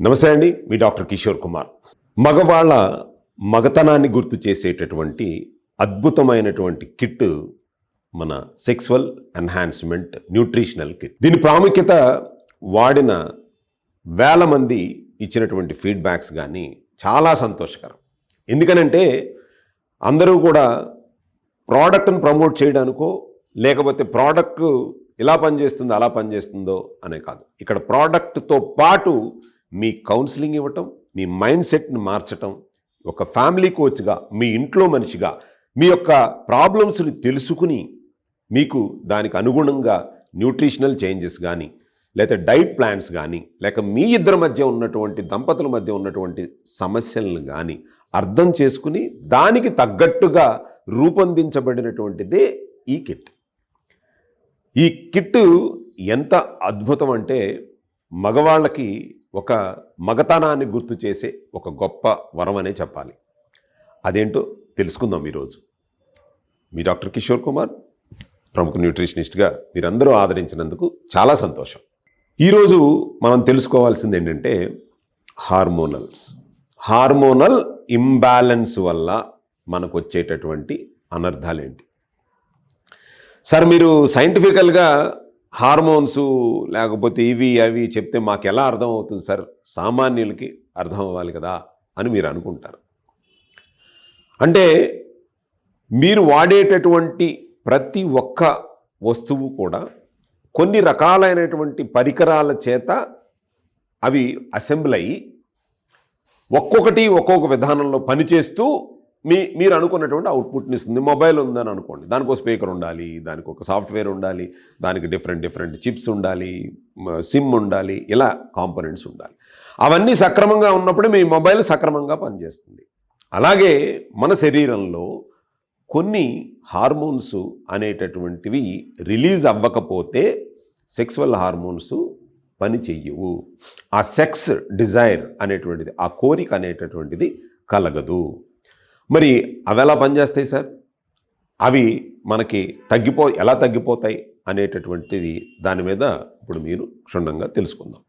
నమస్తే అండి, మీ డాక్టర్ కిషోర్ కుమార్. మగవాళ్ళ మగతనాన్ని గుర్తు చేసేటటువంటి అద్భుతమైనటువంటి కిట్ మన సెక్సువల్ ఎన్హాన్స్మెంట్ న్యూట్రిషనల్ కిట్. దీని ప్రాముఖ్యత వాడిన వేల మంది ఇచ్చినటువంటి ఫీడ్బ్యాక్స్ కానీ చాలా సంతోషకరం. ఎందుకనంటే అందరూ కూడా ప్రోడక్ట్ను ప్రమోట్ చేయడానికో లేకపోతే ప్రోడక్ట్ ఇలా పనిచేస్తుందో అలా పనిచేస్తుందో అనే కాదు, ఇక్కడ ప్రోడక్ట్తో పాటు మీ కౌన్సిలింగ్ ఇవ్వటం, మీ మైండ్ సెట్ని మార్చటం, ఒక ఫ్యామిలీ కోచ్గా మీ ఇంట్లో మనిషిగా మీ యొక్క ప్రాబ్లమ్స్ని తెలుసుకుని మీకు దానికి అనుగుణంగా న్యూట్రిషనల్ చేంజెస్ కానీ లేకపోతే డైట్ ప్లాన్స్ కానీ లేక మీ ఇద్దరి మధ్య ఉన్నటువంటి దంపతుల మధ్య ఉన్నటువంటి సమస్యలను కానీ అర్థం చేసుకుని దానికి తగ్గట్టుగా రూపొందించబడినటువంటిదే ఈ కిట్. ఈ కిట్ ఎంత అద్భుతం అంటే మగవాళ్ళకి ఒక మగతనాన్ని గుర్తు చేసే ఒక గొప్ప వరం అనే చెప్పాలి. అదేంటో తెలుసుకుందాం ఈరోజు. మీ డాక్టర్ కిషోర్ కుమార్, ప్రముఖ న్యూట్రిషనిస్ట్గా మీరందరూ ఆదరించినందుకు చాలా సంతోషం. ఈరోజు మనం తెలుసుకోవాల్సింది ఏంటంటే హార్మోనల్ ఇంబ్యాలెన్స్ వల్ల మనకు వచ్చేటటువంటి అనర్థాలు ఏంటి. సార్, మీరు సైంటిఫికల్గా హార్మోన్స్ లేకపోతే ఇవి అవి చెప్తే మాకు ఎలా అర్థం అవుతుంది సార్, సామాన్యులకి అర్థం అవ్వాలి కదా అని మీరు అనుకుంటారు. అంటే మీరు వాడేటటువంటి ప్రతి ఒక్క వస్తువు కూడా కొన్ని రకాలైనటువంటి పరికరాల చేత అవి అసెంబ్ల్ అయ్యి ఒక్కొక్కటి ఒక్కొక్క విధానంలో పనిచేస్తూ మీరు అనుకున్నటువంటి అవుట్పుట్ని ఇస్తుంది. మొబైల్ ఉందని అనుకోండి, దానికి ఒక స్పీకర్ ఉండాలి, దానికి ఒక సాఫ్ట్వేర్ ఉండాలి, దానికి డిఫరెంట్ చిప్స్ ఉండాలి, సిమ్ ఉండాలి, ఇలా కాంపోనెంట్స్ ఉండాలి. అవన్నీ సక్రమంగా ఉన్నప్పుడు మీ మొబైల్ సక్రమంగా పనిచేస్తుంది. అలాగే మన శరీరంలో కొన్ని హార్మోన్స్ అనేటటువంటివి రిలీజ్ అవ్వకపోతే సెక్సువల్ హార్మోన్స్ పని చెయ్యవు. ఆ సెక్స్ డిజైర్ అనేటువంటిది, ఆ కోరిక అనేటటువంటిది కలగదు. మరి అవి ఎలా పనిచేస్తాయి సార్, అవి మనకి ఎలా తగ్గిపోతాయి అనేటటువంటిది దాని మీద ఇప్పుడు మీరు క్షుణ్ణంగా తెలుసుకుందాం.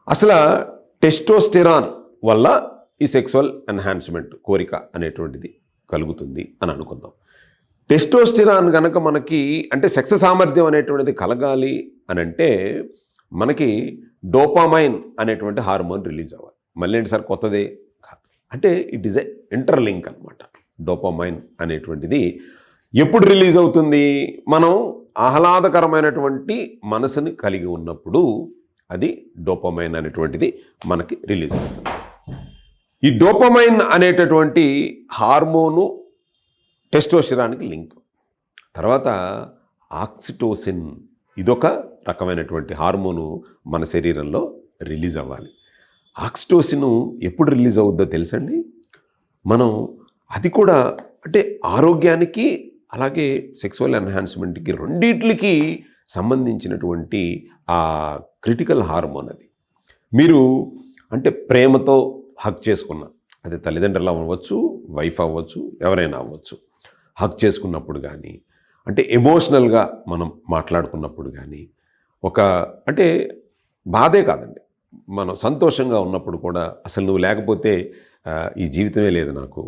అసలు టెస్టోస్టెరాన్ వల్ల ఈ సెక్సువల్ ఎన్హాన్స్మెంట్ కోరిక అనేటువంటిది కలుగుతుంది అని అనుకుందాం. టెస్టోస్టెరాన్ కనుక మనకి అంటే సెక్స్ సామర్థ్యం అనేటువంటిది కలగాలి అని అంటే మనకి డోపామైన్ అనేటువంటి హార్మోన్ రిలీజ్ అవ్వాలి. మళ్ళీ ఏంటి సార్, కొత్తదే అంటే ఇట్ ఈజ్ ఎ ఇంటర్లింక్ అనమాట. డోపామైన్ అనేటువంటిది ఎప్పుడు రిలీజ్ అవుతుంది, మనం ఆహ్లాదకరమైనటువంటి మనసుని కలిగి ఉన్నప్పుడు అది డోపామైన్ అనేటువంటిది మనకి రిలీజ్ అవుతుంది. ఈ డోపామైన్ అనేటటువంటి హార్మోను టెస్టోస్టెరాన్కి లింక్. తర్వాత ఆక్సిటోసిన్, ఇదొక రకమైనటువంటి హార్మోను మన శరీరంలో రిలీజ్ అవ్వాలి. ఆక్సిటోసిన్ ఎప్పుడు రిలీజ్ అవుద్దో తెలుసండి, మనం అది కూడా అంటే ఆరోగ్యానికి అలాగే సెక్సువల్ ఎన్హాన్స్మెంట్కి రెండిట్లకి సంబంధించినటువంటి ఆ క్రిటికల్ హార్మోన్ అది. మీరు అంటే ప్రేమతో హక్ చేసుకున్న, అది తల్లిదండ్రులు అవ్వచ్చు, వైఫ్ అవ్వచ్చు, ఎవరైనా అవ్వచ్చు, హక్ చేసుకున్నప్పుడు కానీ అంటే ఎమోషనల్గా మనం మాట్లాడుకున్నప్పుడు కానీ ఒక అంటే బాధే కాదండి, మనం సంతోషంగా ఉన్నప్పుడు కూడా అసలు నువ్వు లేకపోతే ఈ జీవితమే లేదు నాకు,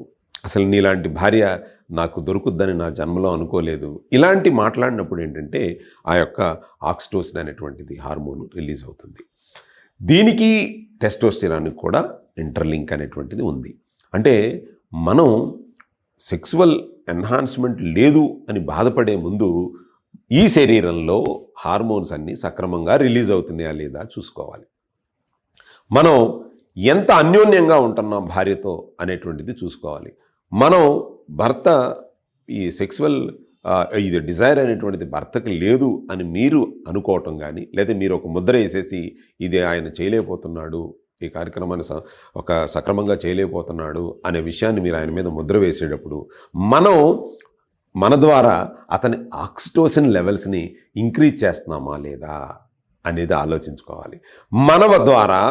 అసలు నీలాంటి భార్య నాకు దొరుకుద్దని నా జన్మలో అనుకోలేదు, ఇలాంటి మాట్లాడినప్పుడు ఏంటంటే ఆ యొక్క ఆక్సిటోసిన్ అనేటువంటిది హార్మోన్ రిలీజ్ అవుతుంది. దీనికి టెస్టోస్టెరాన్కి కూడా ఇంటర్లింక్ అనేటువంటిది ఉంది. అంటే మనం సెక్సువల్ ఎన్హాన్స్మెంట్ లేదు అని బాధపడే ముందు ఈ శరీరంలో హార్మోన్స్ అన్నీ సక్రమంగా రిలీజ్ అవుతున్నాయా లేదా చూసుకోవాలి. మనం ఎంత అన్యోన్యంగా ఉంటున్నాం భార్యతో అనేటువంటిది చూసుకోవాలి. మనం భర్త ఈ సెక్సువల్ ఇది డిజైర్ అనేటువంటిది భర్తకి లేదు అని మీరు అనుకోవటం కానీ, లేదా మీరు ఒక ముద్ర వేసేసి ఇది ఆయన చేయలేకపోతున్నాడు, ఈ కార్యక్రమాన్ని ఒక సక్రమంగా చేయలేకపోతున్నాడు అనే విషయాన్ని మీరు ఆయన మీద ముద్ర వేసేటప్పుడు మన ద్వారా అతని ఆక్సిటోసిన్ లెవెల్స్ని ఇంక్రీజ్ చేస్తున్నామా లేదా అనేది ఆలోచించుకోవాలి. మన ద్వారా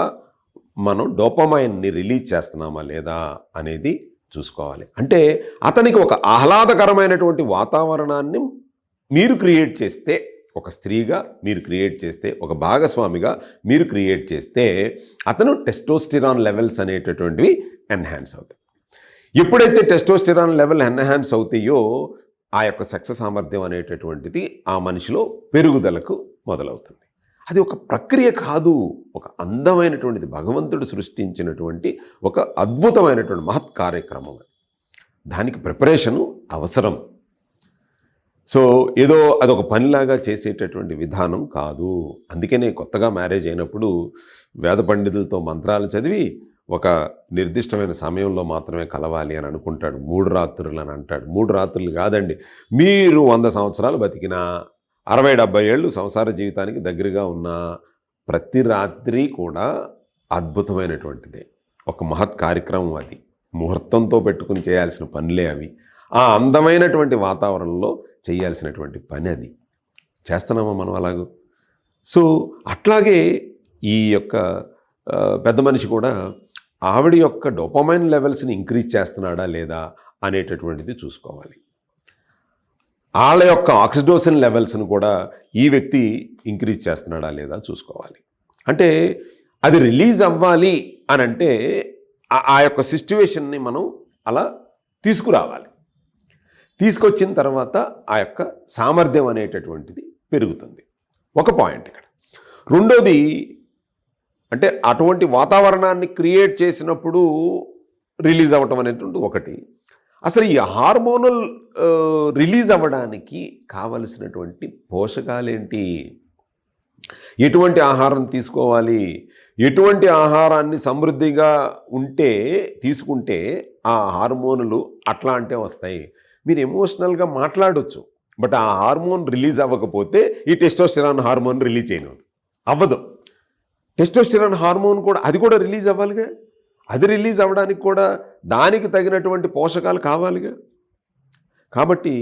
మనం డోపామైన్ని రిలీజ్ చేస్తున్నామా లేదా అనేది చూసుకోవాలి. అంటే అతనికి ఒక ఆహ్లాదకరమైనటువంటి వాతావరణాన్ని మీరు క్రియేట్ చేస్తే ఒక స్త్రీగా మీరు క్రియేట్ చేస్తే, ఒక భాగస్వామిగా మీరు క్రియేట్ చేస్తే అతను టెస్టోస్టిరాన్ లెవెల్స్ అనేటటువంటివి ఎన్హాన్స్ అవుతాయి. ఎప్పుడైతే టెస్టోస్టిరాన్ లెవెల్ ఎన్హాన్స్ అవుతాయో ఆ యొక్క సెక్స్ సామర్థ్యం అనేటటువంటిది ఆ మనిషిలో పెరుగుదలకు మొదలవుతుంది. అది ఒక ప్రక్రియ కాదు, ఒక అందమైనటువంటిది, భగవంతుడు సృష్టించినటువంటి ఒక అద్భుతమైనటువంటి మహత్ కార్యక్రమం. దానికి ప్రిపరేషను అవసరం. సో ఏదో అదొక పనిలాగా చేసేటటువంటి విధానం కాదు. అందుకనే కొత్తగా మ్యారేజ్ అయినప్పుడు వేద పండితులతో మంత్రాలు చదివి ఒక నిర్దిష్టమైన సమయంలో మాత్రమే కలవాలి అని అనుకుంటాడు. 3 రాత్రులు అని అంటాడు. 3 రాత్రులు కాదండి, మీరు 100 సంవత్సరాలు బతికినా, 60-70 ఏళ్ళు సంసార జీవితానికి దగ్గరగా ఉన్న ప్రతి రాత్రి కూడా అద్భుతమైనటువంటిదే. ఒక మహత్ కార్యక్రమం అది. ముహూర్తంతో పెట్టుకుని చేయాల్సిన పనులే అవి. ఆ అందమైనటువంటి వాతావరణంలో చేయాల్సినటువంటి పని అది. చేస్తున్నామా మనం అలాగూ? సో అట్లాగే ఈ యొక్క పెద్ద మనిషి కూడా ఆవిడ యొక్క డోపమైన్ లెవెల్స్ని ఇంక్రీజ్ చేస్తున్నాడా లేదా అనేటటువంటిది చూసుకోవాలి. వాళ్ళ యొక్క ఆక్సిడోసిన్ లెవెల్స్ను కూడా ఈ వ్యక్తి ఇంక్రీజ్ చేస్తున్నాడా లేదా చూసుకోవాలి. అంటే అది రిలీజ్ అవ్వాలి అని అంటే ఆ యొక్క సిచ్యువేషన్ని మనం అలా తీసుకురావాలి. తీసుకొచ్చిన తర్వాత ఆ యొక్క సామర్థ్యం అనేటటువంటిది పెరుగుతుంది. ఒక పాయింట్ ఇక్కడ. రెండోది అంటే అటువంటి వాతావరణాన్ని క్రియేట్ చేసినప్పుడు రిలీజ్ అవ్వటం అనేటువంటి ఒకటి. అసలు ఈ హార్మోనల్ రిలీజ్ అవ్వడానికి కావలసినటువంటి పోషకాలేంటి, ఎటువంటి ఆహారం తీసుకోవాలి, ఎటువంటి ఆహారాన్ని సమృద్ధిగా తీసుకుంటే ఆ హార్మోనులు అట్లాంటివి వస్తాయి. మీరు ఎమోషనల్గా మాట్లాడవచ్చు, బట్ ఆ హార్మోన్ రిలీజ్ అవ్వకపోతే ఈ టెస్టోస్టెరాన్ హార్మోన్ రిలీజ్ అవ్వదు. టెస్టోస్టెరాన్ హార్మోన్ కూడా అది కూడా రిలీజ్ అవ్వాలిగా. అది రిలీజ్ అవ్వడానికి కూడా దానికి తగినటువంటి పోషకాలు కావాలిగా. కాబట్టి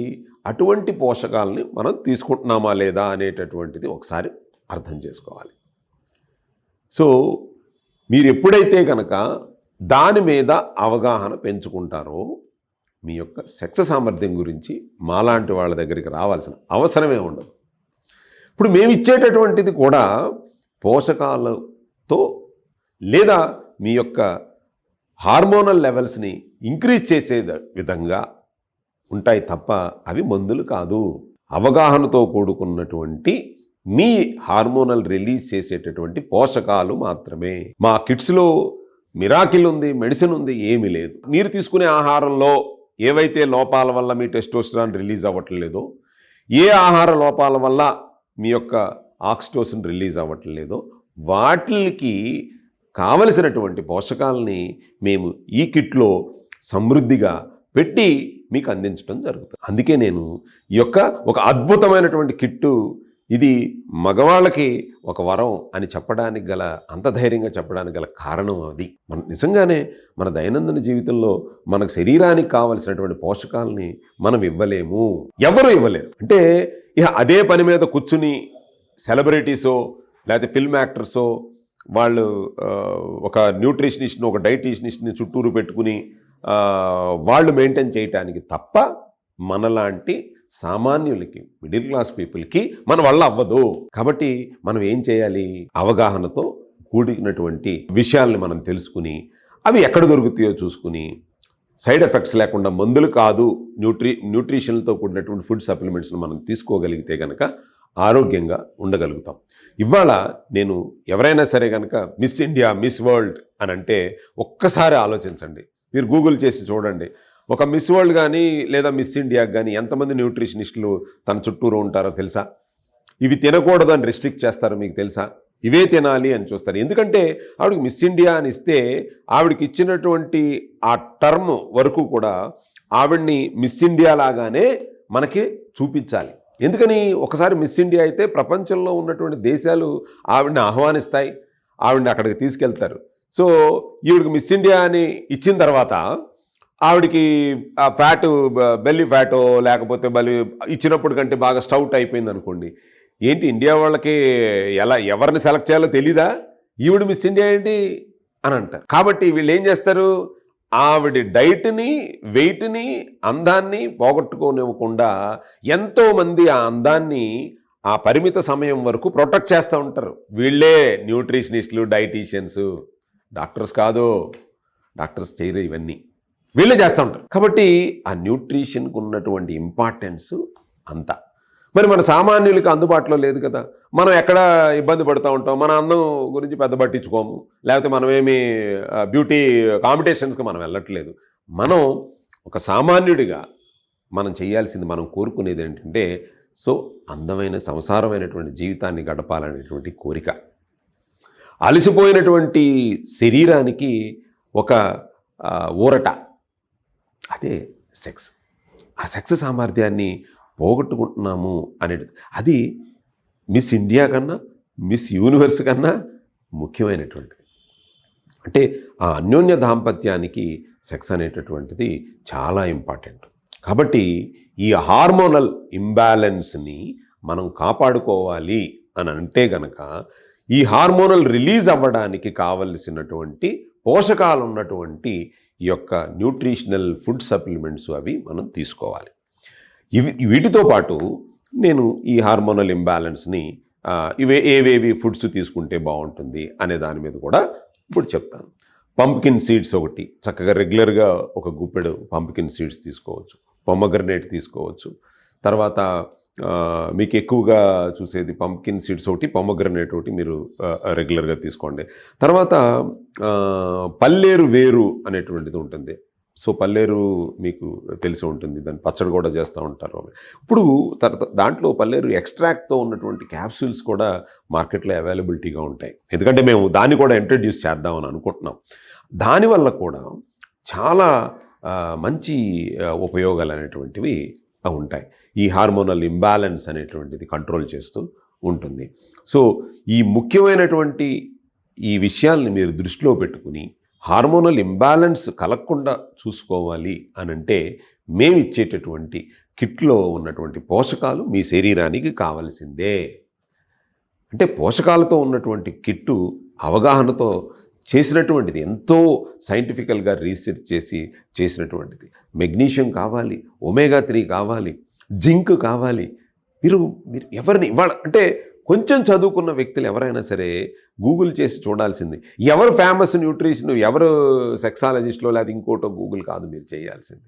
అటువంటి పోషకాలని మనం తీసుకుంటున్నామా లేదా అనేటటువంటిది ఒకసారి అర్థం చేసుకోవాలి. సో మీరు ఎప్పుడైతే కనుక దాని మీద అవగాహన పెంచుకుంటారో మీ యొక్క సెక్స్ సామర్థ్యం గురించి మాలాంటి వాళ్ళ దగ్గరికి రావాల్సిన అవసరమే ఉండదు. ఇప్పుడు మేము ఇచ్చేటటువంటిది కూడా పోషకాలతో లేదా మీ యొక్క హార్మోనల్ లెవెల్స్ని ఇంక్రీజ్ చేసే విధంగా ఉంటాయి తప్ప అవి మందులు కాదు. అవగాహనతో కూడుకున్నటువంటి మీ హార్మోనల్ రిలీజ్ చేసేటటువంటి పోషకాలు మాత్రమే. మా కిట్స్లో మిరాకిల్ ఉంది, మెడిసిన్ ఉంది, ఏమీ లేదు. మీరు తీసుకునే ఆహారంలో ఏవైతే లోపాల వల్ల మీ టెస్టోస్టెరాన్ రిలీజ్ అవ్వట్లేదో, ఏ ఆహార లోపాల వల్ల మీ యొక్క ఆక్సిటోసిన్ రిలీజ్ అవ్వట్లేదో వాటికి కావలసినటువంటి పోషకాలని మేము ఈ కిట్లో సమృద్ధిగా పెట్టి మీకు అందించడం జరుగుతుంది. అందుకే నేను ఈ యొక్క ఒక అద్భుతమైనటువంటి కిట్టు, ఇది మగవాళ్ళకి ఒక వరం అని చెప్పడానికి గల, అంత ధైర్యంగా చెప్పడానికి గల కారణం అది. నిజంగానే మన దైనందిన జీవితంలో మనకు శరీరానికి కావలసినటువంటి పోషకాలని మనం ఇవ్వలేము, ఎవరు ఇవ్వలేరు. అంటే ఇక అదే పని మీద కూర్చుని సెలబ్రిటీసో లేకపోతే ఫిల్మ్ యాక్టర్సో వాళ్ళు ఒక న్యూట్రిషనిస్ట్ని, ఒక డైటీషనిస్ట్ని చుట్టూరు పెట్టుకుని వాళ్ళు మెయింటైన్ చేయటానికి తప్ప మనలాంటి సామాన్యులకి, మిడిల్ క్లాస్ పీపుల్కి మన వల్ల అవ్వదు. కాబట్టి మనం ఏం చేయాలి? అవగాహనతో కూడినటువంటి విషయాల్ని మనం తెలుసుకుని అవి ఎక్కడ దొరుకుతాయో చూసుకుని, సైడ్ ఎఫెక్ట్స్ లేకుండా, మందులు కాదు, న్యూట్రిషన్తో కూడినటువంటి ఫుడ్ సప్లిమెంట్స్ని మనం తీసుకోగలిగితే కనుక ఆరోగ్యంగా ఉండగలుగుతాం. ఇవాళ నేను ఎవరైనా సరే కనుక మిస్ ఇండియా, మిస్ వరల్డ్ అని అంటే ఒక్కసారి ఆలోచించండి. మీరు గూగుల్ చేసి చూడండి. ఒక మిస్ వరల్డ్ కానీ లేదా మిస్ ఇండియాకి కానీ ఎంతమంది న్యూట్రిషనిస్టులు తన చుట్టూరు ఉంటారో తెలుసా? ఇవి తినకూడదు అని రిస్ట్రిక్ట్ చేస్తారో మీకు తెలుసా? ఇవే తినాలి అని చూస్తారు. ఎందుకంటే ఆవిడకి మిస్ ఇండియా అని ఇస్తే ఆవిడకి ఇచ్చినటువంటి ఆ టర్మ్ వరకు కూడా ఆవిడ్ని మిస్ ఇండియా లాగానే మనకి చూపించాలి. ఎందుకని? ఒకసారి మిస్ ఇండియా అయితే ప్రపంచంలో ఉన్నటువంటి దేశాలు ఆవిడని ఆహ్వానిస్తాయి, ఆవిడని అక్కడికి తీసుకెళ్తారు. సో ఈవిడికి మిస్ ఇండియా అని ఇచ్చిన తర్వాత ఆవిడికి ఆ ఫ్యాటు, బెల్లీ ఫ్యాటో లేకపోతే ఇచ్చినప్పుడు కంటే బాగా స్టౌట్ అయిపోయింది అనుకోండి. ఏంటి ఇండియా వాళ్ళకి ఎవరిని సెలెక్ట్ చేయాలో తెలీదా? ఈవిడ మిస్ ఇండియా ఏంటి అని అంటారు. కాబట్టి వీళ్ళు ఏం చేస్తారు? ఆవిడ డైట్ని, వెయిట్ని, అందాన్ని పోగొట్టుకోనివ్వకుండా ఎంతోమంది ఆ అందాన్ని, ఆ పరిమిత సమయం వరకు ప్రొటెక్ట్ చేస్తూ ఉంటారు. వీళ్ళే న్యూట్రిషనిస్టులు, డైటీషియన్స్, డాక్టర్స్ కాదు. డాక్టర్స్ చేయరు ఇవన్నీ, వీళ్ళే చేస్తూ ఉంటారు. కాబట్టి ఆ న్యూట్రిషన్కి ఉన్నటువంటి ఇంపార్టెన్స్ అంతా మరి మన సామాన్యులకి అందుబాటులో లేదు కదా. మనం ఎక్కడ ఇబ్బంది పడుతూ ఉంటాం, మన అందం గురించి పెద్ద పట్టించుకోము, లేకపోతే మనమేమి బ్యూటీ కాంపిటీషన్స్కి మనం వెళ్ళట్లేదు. మనం ఒక సామాన్యుడిగా మనం చేయాల్సింది, మనం కోరుకునేది ఏంటంటే అందమైన సంసారమైనటువంటి జీవితాన్ని గడపాలనేటువంటి కోరిక. అలసిపోయినటువంటి శరీరానికి ఒక ఊరట, అదే సెక్స్. ఆ సెక్స్ సామర్థ్యాన్ని పోగొట్టుకుంటున్నాము అనేది, అది మిస్ ఇండియా కన్నా, మిస్ యూనివర్స్ కన్నా ముఖ్యమైనటువంటిది. అంటే ఆ అన్యోన్య దాంపత్యానికి సెక్స్ అనేటటువంటిది చాలా ఇంపార్టెంట్. కాబట్టి ఈ హార్మోనల్ ఇంబ్యాలెన్స్ని మనం కాపాడుకోవాలి అని అంటే గనక, ఈ హార్మోనల్ రిలీజ్ అవ్వడానికి కావలసినటువంటి పోషకాలు ఉన్నటువంటి ఈ యొక్క న్యూట్రిషనల్ ఫుడ్ సప్లిమెంట్స్ అవి మనం తీసుకోవాలి. వీటితో పాటు నేను ఈ హార్మోనల్ ఇంబ్యాలెన్స్ని ఏవేవి ఫుడ్స్ తీసుకుంటే బాగుంటుంది అనే దాని మీద కూడా ఇప్పుడు చెప్తాను. పంప్కిన్ సీడ్స్ ఒకటి చక్కగా రెగ్యులర్గా ఒక గుప్పెడు పంప్కిన్ సీడ్స్ తీసుకోవచ్చు. పొమగ్రనేట్ తీసుకోవచ్చు. తర్వాత మీకు ఎక్కువగా చూసేది పంప్కిన్ సీడ్స్ ఒకటి, పొమగ్రనేట్ ఒకటి మీరు రెగ్యులర్గా తీసుకోండి. తర్వాత పల్లేరు వేరు అనేటువంటిది ఉంటుంది. పల్లేరు మీకు తెలిసి ఉంటుంది, దాన్ని పచ్చడి కూడా చేస్తూ ఉంటారు. ఇప్పుడు దాంట్లో పల్లేరు ఎక్స్ట్రాక్ట్తో ఉన్నటువంటి క్యాప్సూల్స్ కూడా మార్కెట్లో అవైలబిలిటీగా ఉంటాయి. ఎందుకంటే మేము దాన్ని కూడా ఇంట్రడ్యూస్ చేద్దామని అనుకుంటున్నాం. దానివల్ల కూడా చాలా మంచి ఉపయోగాలు అనేటువంటివి ఉంటాయి. ఈ హార్మోనల్ ఇంబ్యాలెన్స్ అనేటువంటిది కంట్రోల్ చేస్తూ ఉంటుంది. ఈ ముఖ్యమైనటువంటి ఈ విషయాల్ని మీరు దృష్టిలో పెట్టుకుని హార్మోనల్ ఇంబ్యాలెన్స్ కలగకుండా చూసుకోవాలి అనంటే మేము ఇచ్చేటటువంటి కిట్లో ఉన్నటువంటి పోషకాలు మీ శరీరానికి కావలసిందే. అంటే పోషకాలతో ఉన్నటువంటి కిట్టు అవగాహనతో చేసినటువంటిది, ఎంతో సైంటిఫికల్గా రీసెర్చ్ చేసినటువంటిది. మెగ్నీషియం కావాలి, ఒమేగా 3 కావాలి, జింక్ కావాలి. మీరు ఎవరిని ఇవాళ అంటే కొంచెం చదువుకున్న వ్యక్తులు ఎవరైనా సరే గూగుల్ చేసి చూడాల్సింది. ఎవరు ఫేమస్ న్యూట్రిషన్, ఎవరు సెక్సాలజిస్ట్లో లేదా ఇంకోటో గూగుల్ కాదు మీరు చేయాల్సింది.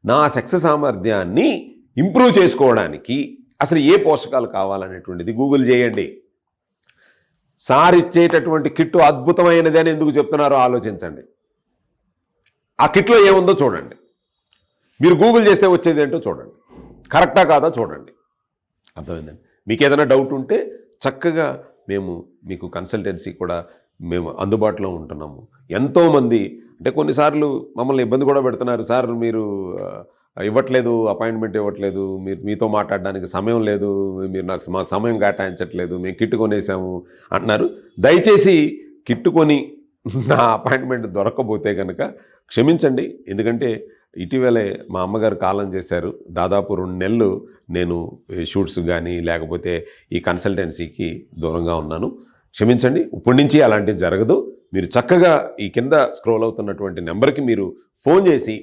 నా సెక్స్ సామర్థ్యాన్ని ఇంప్రూవ్ చేసుకోవడానికి అసలు ఏ పోషకాలు కావాలనేటువంటిది గూగుల్ చేయండి. సార్ ఇచ్చేటటువంటి కిట్టు అద్భుతమైనది అని ఎందుకు చెప్తున్నారో ఆలోచించండి. ఆ కిట్లో ఏముందో చూడండి. మీరు గూగుల్ చేస్తే వచ్చేది ఏంటో చూడండి, కరెక్టా కాదా చూడండి. అర్థమైందండి. మీకు ఏదైనా డౌట్ ఉంటే చక్కగా మీకు కన్సల్టెన్సీ కూడా మేము అందుబాటులో ఉంటున్నాము. ఎంతోమంది అంటే కొన్నిసార్లు మమ్మల్ని ఇబ్బంది కూడా పెడుతున్నారు, సార్ మీరు ఇవ్వట్లేదు, అపాయింట్మెంట్ ఇవ్వట్లేదు, మీతో మాట్లాడడానికి సమయం లేదు, మీరు మాకు సమయం కేటాయించట్లేదు, మేము కిట్టు కొనేసాము అంటున్నారు. దయచేసి కిట్టు కొని నా అపాయింట్మెంట్ దొరకబోతే కనుక క్షమించండి. ఎందుకంటే ఇటీవలే మా అమ్మగారు కాలం చేశారు. దాదాపు 2 నెలలు నేను షూట్స్ కానీ లేకపోతే ఈ కన్సల్టెన్సీకి దూరంగా ఉన్నాను. క్షమించండి. ఇప్పటి నుంచి అలాంటివి జరగదు. మీరు చక్కగా ఈ కింద స్క్రోల్ అవుతున్నటువంటి నెంబర్కి మీరు ఫోన్ చేసి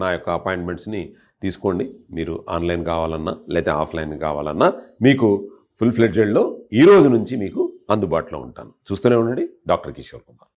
నా యొక్క అపాయింట్మెంట్స్ని తీసుకోండి. మీరు ఆన్లైన్ కావాలన్నా లేదా ఆఫ్లైన్ కావాలన్నా మీకు ఫుల్ ఫ్లెడ్జెడ్లో ఈ రోజు నుంచి మీకు అందుబాటులో ఉంటాను. చూస్తూనే ఉండండి డాక్టర్ కిషోర్ కుమార్.